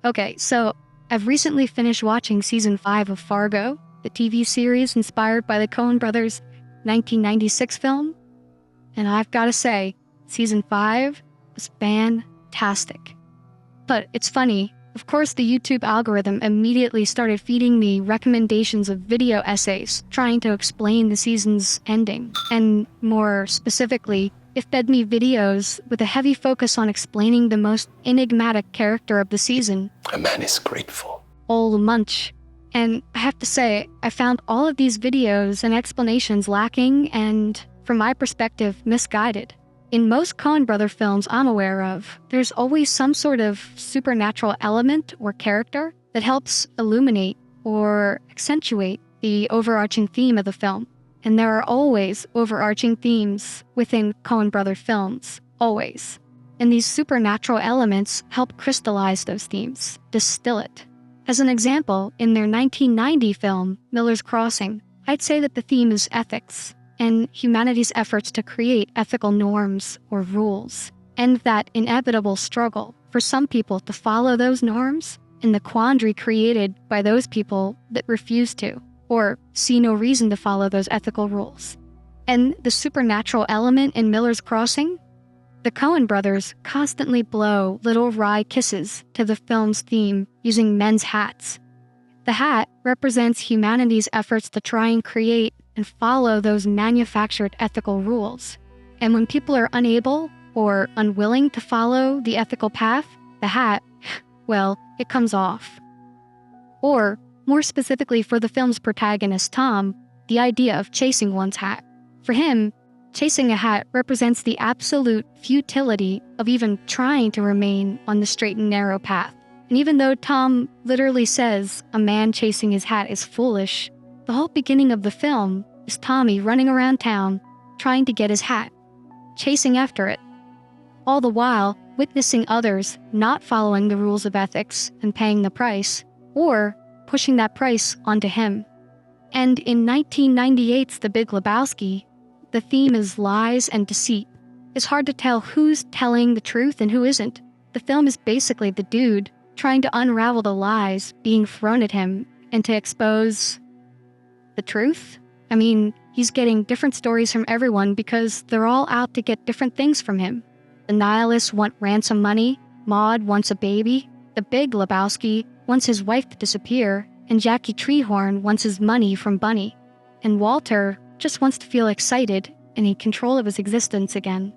Okay, so I've recently finished watching season 5 of Fargo, the TV series inspired by the Coen Brothers' 1996 film. And I've got to say, season 5 was fantastic. But it's funny, of course the YouTube algorithm immediately started feeding me recommendations of video essays trying to explain the season's ending. And more specifically, it fed me videos with a heavy focus on explaining the most enigmatic character of the season. A man is grateful. Ole Munch. And I have to say, I found all of these videos and explanations lacking and, from my perspective, misguided. In most Coen Brother films I'm aware of, there's always some sort of supernatural element or character that helps illuminate or accentuate the overarching theme of the film. And there are always overarching themes within Coen Brother films, always. And these supernatural elements help crystallize those themes, distill it. As an example, in their 1990 film, Miller's Crossing, I'd say that the theme is ethics, and humanity's efforts to create ethical norms or rules, and that inevitable struggle for some people to follow those norms, and the quandary created by those people that refuse to, or see no reason to follow those ethical rules. And the supernatural element in Miller's Crossing? The Coen brothers constantly blow little wry kisses to the film's theme using men's hats. The hat represents humanity's efforts to try and create and follow those manufactured ethical rules. And when people are unable or unwilling to follow the ethical path, the hat, well, it comes off. Or, more specifically for the film's protagonist Tom, the idea of chasing one's hat. For him, chasing a hat represents the absolute futility of even trying to remain on the straight and narrow path. And even though Tom literally says a man chasing his hat is foolish, the whole beginning of the film is Tommy running around town trying to get his hat, chasing after it, all the while witnessing others not following the rules of ethics and paying the price, or pushing that price onto him. And in 1998's The Big Lebowski, the theme is lies and deceit. It's hard to tell who's telling the truth and who isn't. The film is basically the dude trying to unravel the lies being thrown at him and to expose the truth. I mean, he's getting different stories from everyone because they're all out to get different things from him. The nihilists want ransom money, Maud wants a baby, the Big Lebowski wants his wife to disappear, and Jackie Treehorn wants his money from Bunny. And Walter just wants to feel excited and in control of his existence again.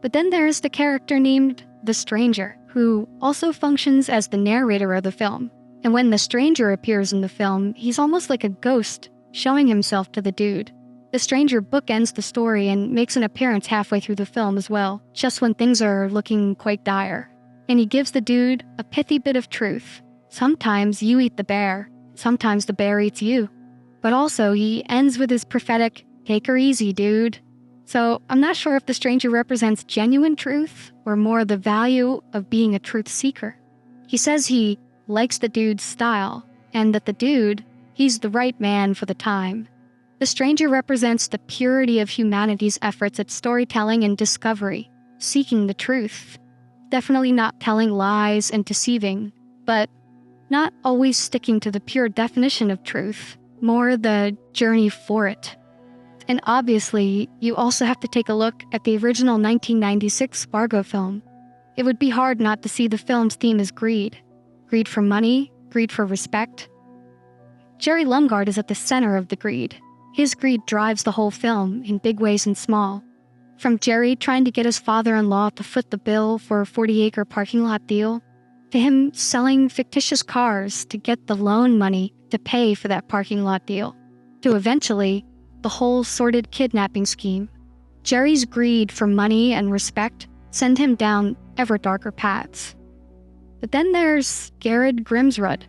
But then there's the character named The Stranger, who also functions as the narrator of the film. And when the stranger appears in the film, he's almost like a ghost, showing himself to the dude. The stranger bookends the story and makes an appearance halfway through the film as well, just when things are looking quite dire. And he gives the dude a pithy bit of truth. Sometimes you eat the bear, sometimes the bear eats you. But also, he ends with his prophetic, "Take her easy, dude." So, I'm not sure if the stranger represents genuine truth or more the value of being a truth seeker. He says he likes the dude's style, and that the dude, he's the right man for the time. The stranger represents the purity of humanity's efforts at storytelling and discovery, seeking the truth. Definitely not telling lies and deceiving, but not always sticking to the pure definition of truth, more the journey for it. And obviously, you also have to take a look at the original 1996 Fargo film. It would be hard not to see the film's theme as greed. Greed for money, greed for respect. Jerry Lungard is at the center of the greed. His greed drives the whole film in big ways and small. From Jerry trying to get his father-in-law to foot the bill for a 40-acre parking lot deal, to him selling fictitious cars to get the loan money to pay for that parking lot deal, to eventually the whole sordid kidnapping scheme. Jerry's greed for money and respect send him down ever darker paths. But then there's Garrett Grimsrud.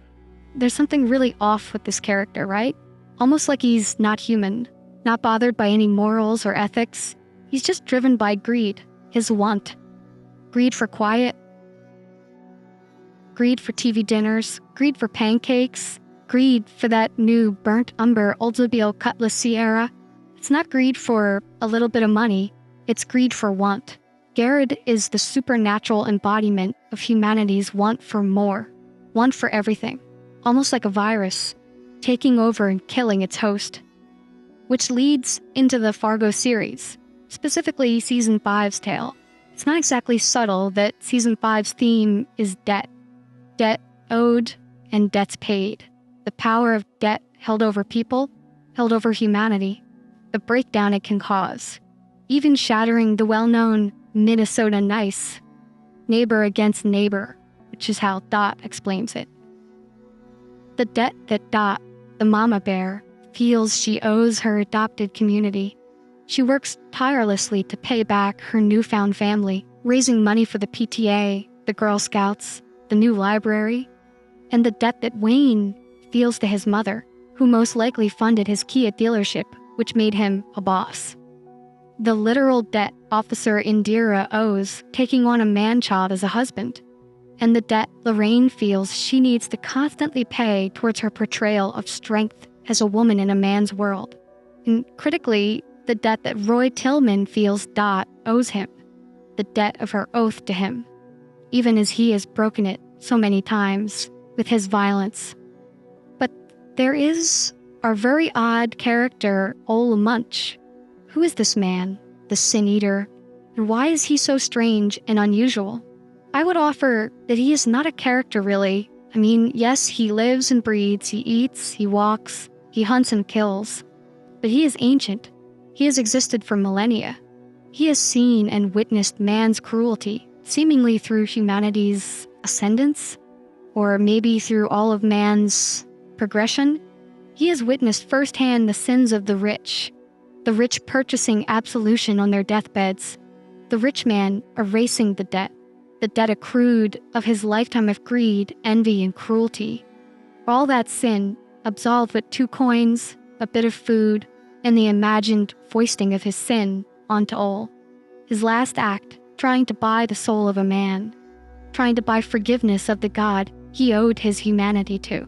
There's something really off with this character, right? Almost like he's not human, not bothered by any morals or ethics. He's just driven by greed, his want. Greed for quiet, greed for TV dinners, greed for pancakes, greed for that new burnt umber Oldsmobile Cutlass Sierra. It's not greed for a little bit of money, it's greed for want. Garrett is the supernatural embodiment of humanity's want for more. one for everything, almost like a virus, taking over and killing its host. Which leads into the Fargo series, specifically Season 5's tale. It's not exactly subtle that Season 5's theme is debt. Debt owed and debts paid. The power of debt held over people, held over humanity, the breakdown it can cause, even shattering the well-known Minnesota nice, neighbor against neighbor, which is how Dot explains it. The debt that Dot, the mama bear, feels she owes her adopted community. She works tirelessly to pay back her newfound family, raising money for the PTA, the Girl Scouts, the new library, and the debt that Wayne feels to his mother, who most likely funded his Kia dealership, which made him a boss. The literal debt Officer Indira owes taking on a man-child as a husband, and the debt Lorraine feels she needs to constantly pay towards her portrayal of strength as a woman in a man's world. And critically, the debt that Roy Tillman feels Dot owes him, the debt of her oath to him, even as he has broken it so many times with his violence. But there is our very odd character, Ole Munch. Who is this man, the Sin Eater, and why is he so strange and unusual? I would offer that he is not a character really. I mean, yes, he lives and breathes, he eats, he walks, he hunts and kills. But he is ancient. He has existed for millennia. He has seen and witnessed man's cruelty, seemingly through humanity's ascendance, or maybe through all of man's progression. He has witnessed firsthand the sins of the rich purchasing absolution on their deathbeds, the rich man erasing the debt accrued of his lifetime of greed, envy, and cruelty. All that sin absolved with 2 coins, a bit of food, and the imagined foisting of his sin onto Ole. His last act, trying to buy the soul of a man, trying to buy forgiveness of the God he owed his humanity to.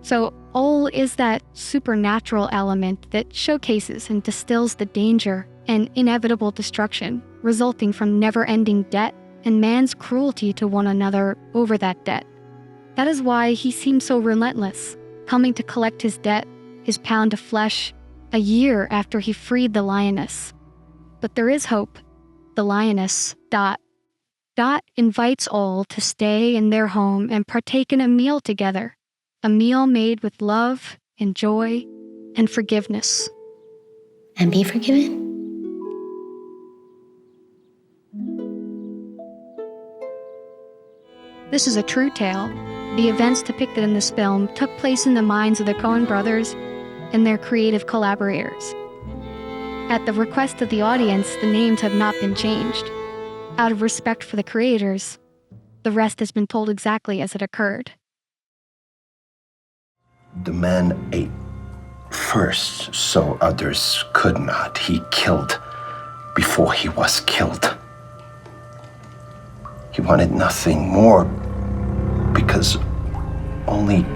So Ole is that supernatural element that showcases and distills the danger and inevitable destruction resulting from never-ending debt and man's cruelty to one another over that debt. That is why he seems so relentless, coming to collect his debt, his pound of flesh, a year after he freed the Lioness. But there is hope. The Lioness, Dot, invites Ole to stay in their home and partake in a meal together. A meal made with love and joy and forgiveness. And be forgiven? This is a true tale. The events depicted in this film took place in the minds of the Coen Brothers and their creative collaborators. At the request of the audience, the names have not been changed. Out of respect for the creators, the rest has been told exactly as it occurred. The man ate first so others could not. He killed before he was killed. He wanted nothing more because only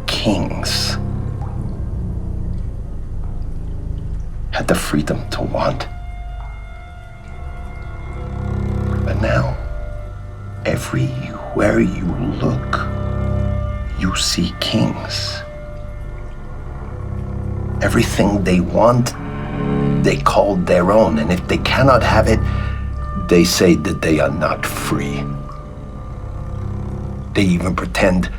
kings had the freedom to want. But now, everywhere you look, you see kings. Everything they want, they call their own, and if they cannot have it, they say that they are not free. They even pretend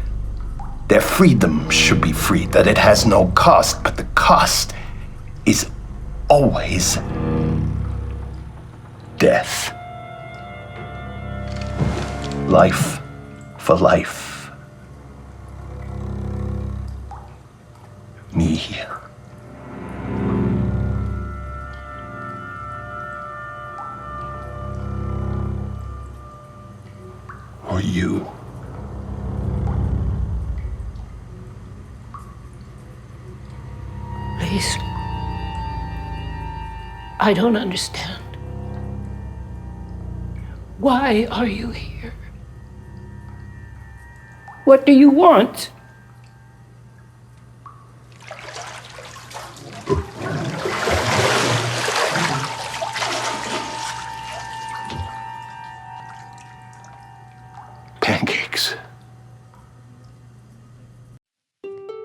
their freedom should be free, that it has no cost, but the cost is always death. Life for life. Me. Or you. Please. I don't understand. Why are you here? What do you want? Pancakes.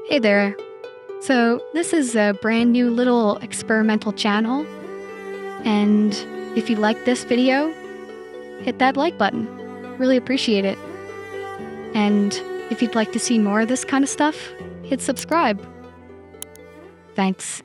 Hey there. So, this is a brand new little experimental channel, and if you like this video, hit that like button. Really appreciate it. And if you'd like to see more of this kind of stuff, hit subscribe. Thanks.